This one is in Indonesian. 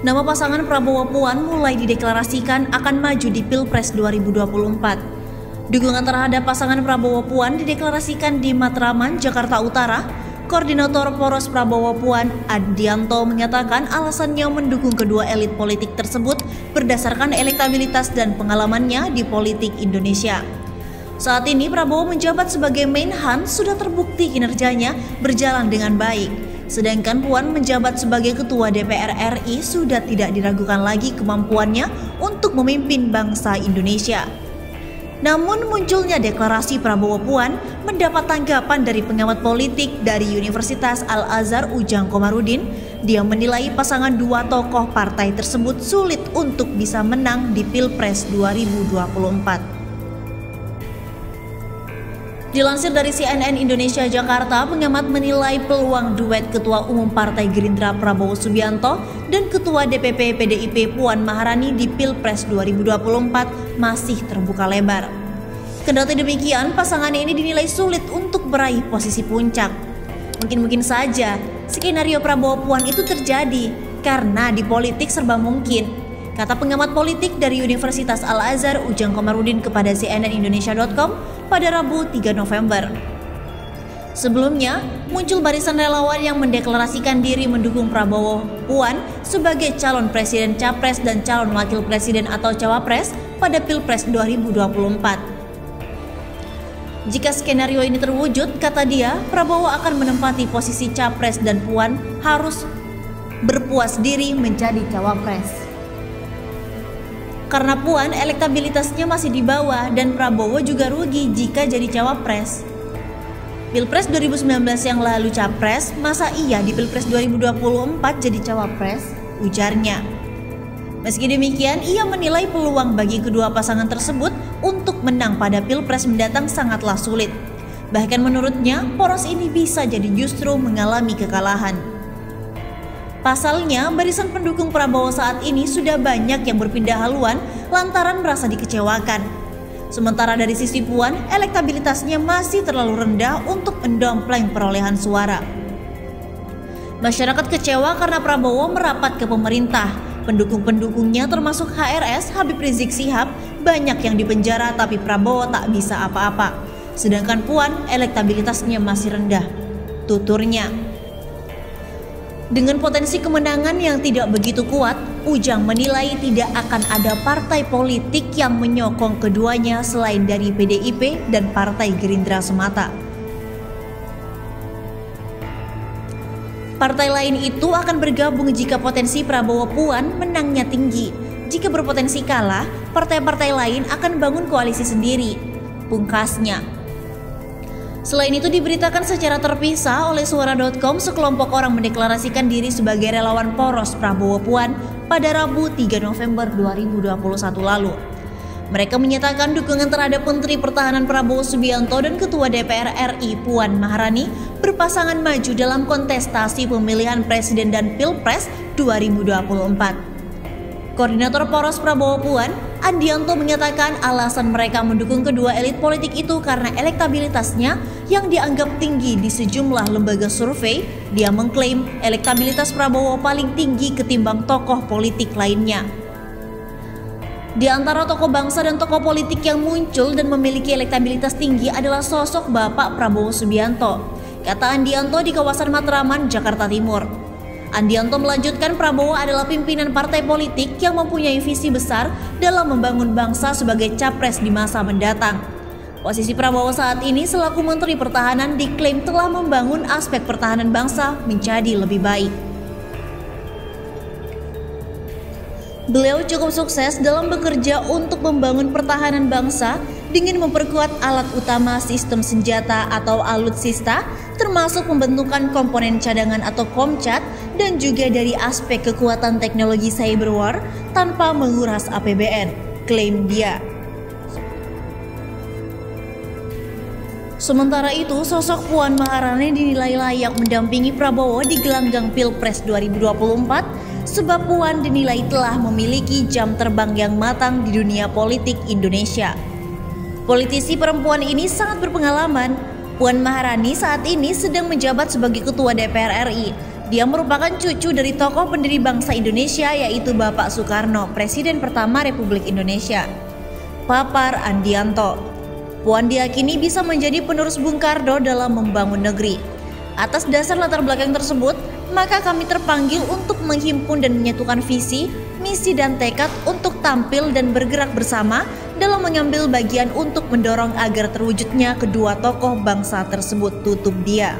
Nama pasangan Prabowo Puan mulai dideklarasikan akan maju di Pilpres 2024. Dukungan terhadap pasangan Prabowo Puan dideklarasikan di Matraman, Jakarta Utara. Koordinator Poros Prabowo Puan, Adianto, menyatakan alasannya mendukung kedua elit politik tersebut berdasarkan elektabilitas dan pengalamannya di politik Indonesia. Saat ini Prabowo menjabat sebagai Menhan sudah terbukti kinerjanya berjalan dengan baik. Sedangkan Puan menjabat sebagai Ketua DPR RI sudah tidak diragukan lagi kemampuannya untuk memimpin bangsa Indonesia. Namun munculnya deklarasi Prabowo Puan mendapat tanggapan dari pengamat politik dari Universitas Al-Azhar Ujang Komarudin. Dia menilai pasangan dua tokoh partai tersebut sulit untuk bisa menang di Pilpres 2024. Dilansir dari CNN Indonesia Jakarta, pengamat menilai peluang duet Ketua Umum Partai Gerindra Prabowo Subianto dan Ketua DPP PDIP Puan Maharani di Pilpres 2024 masih terbuka lebar. Kendati demikian, pasangan ini dinilai sulit untuk meraih posisi puncak. Mungkin saja skenario Prabowo Puan itu terjadi karena di politik serba mungkin, kata pengamat politik dari Universitas Al-Azhar Ujang Komarudin kepada cnnindonesia.com pada Rabu 3 November. Sebelumnya, muncul barisan relawan yang mendeklarasikan diri mendukung Prabowo Puan sebagai calon presiden capres dan calon wakil presiden atau cawapres pada Pilpres 2024. Jika skenario ini terwujud, kata dia, Prabowo akan menempati posisi capres dan Puan harus berpuas diri menjadi cawapres. Karena Puan elektabilitasnya masih di bawah dan Prabowo juga rugi jika jadi cawapres. Pilpres 2019 yang lalu capres, masa iya di Pilpres 2024 jadi cawapres? Ujarnya. Meski demikian, ia menilai peluang bagi kedua pasangan tersebut untuk menang pada Pilpres mendatang sangatlah sulit. Bahkan menurutnya, poros ini bisa jadi justru mengalami kekalahan. Pasalnya, barisan pendukung Prabowo saat ini sudah banyak yang berpindah haluan lantaran merasa dikecewakan. Sementara dari sisi Puan, elektabilitasnya masih terlalu rendah untuk mendompleng perolehan suara. Masyarakat kecewa karena Prabowo merapat ke pemerintah. Pendukung-pendukungnya termasuk HRS Habib Rizik Syihab banyak yang dipenjara tapi Prabowo tak bisa apa-apa. Sedangkan Puan elektabilitasnya masih rendah, tuturnya. Dengan potensi kemenangan yang tidak begitu kuat, Ujang menilai tidak akan ada partai politik yang menyokong keduanya selain dari PDIP dan Partai Gerindra semata. Partai lain itu akan bergabung jika potensi Prabowo Puan menangnya tinggi. Jika berpotensi kalah, partai-partai lain akan bangun koalisi sendiri, pungkasnya. Selain itu diberitakan secara terpisah oleh Suara.com, sekelompok orang mendeklarasikan diri sebagai relawan poros Prabowo Puan pada Rabu 3 November 2021 lalu. Mereka menyatakan dukungan terhadap Menteri Pertahanan Prabowo Subianto dan Ketua DPR RI Puan Maharani berpasangan maju dalam kontestasi pemilihan Presiden dan Pilpres 2024. Koordinator Poros Prabowo Puan, Adianto, menyatakan alasan mereka mendukung kedua elit politik itu karena elektabilitasnya yang dianggap tinggi di sejumlah lembaga survei. Dia mengklaim elektabilitas Prabowo paling tinggi ketimbang tokoh politik lainnya. Di antara tokoh bangsa dan tokoh politik yang muncul dan memiliki elektabilitas tinggi adalah sosok Bapak Prabowo Subianto, kata Adianto di kawasan Matraman, Jakarta Timur. Adianto melanjutkan Prabowo adalah pimpinan partai politik yang mempunyai visi besar dalam membangun bangsa sebagai capres di masa mendatang. Posisi Prabowo saat ini selaku Menteri Pertahanan diklaim telah membangun aspek pertahanan bangsa menjadi lebih baik. Beliau cukup sukses dalam bekerja untuk membangun pertahanan bangsa dengan memperkuat alat utama sistem senjata atau alutsista, termasuk pembentukan komponen cadangan atau Komcat, dan juga dari aspek kekuatan teknologi cyber war tanpa menguras APBN, klaim dia. Sementara itu, sosok Puan Maharani dinilai layak mendampingi Prabowo di gelanggang Pilpres 2024 sebab Puan dinilai telah memiliki jam terbang yang matang di dunia politik Indonesia. Politisi perempuan ini sangat berpengalaman. Puan Maharani saat ini sedang menjabat sebagai Ketua DPR RI. Dia merupakan cucu dari tokoh pendiri bangsa Indonesia yaitu Bapak Soekarno, Presiden pertama Republik Indonesia. Papar Andianto. Puan diyakini bisa menjadi penerus Bung Karno dalam membangun negeri. Atas dasar latar belakang tersebut, maka kami terpanggil untuk menghimpun dan menyatukan visi, misi dan tekad untuk tampil dan bergerak bersama dalam mengambil bagian untuk mendorong agar terwujudnya kedua tokoh bangsa tersebut, tutup dia.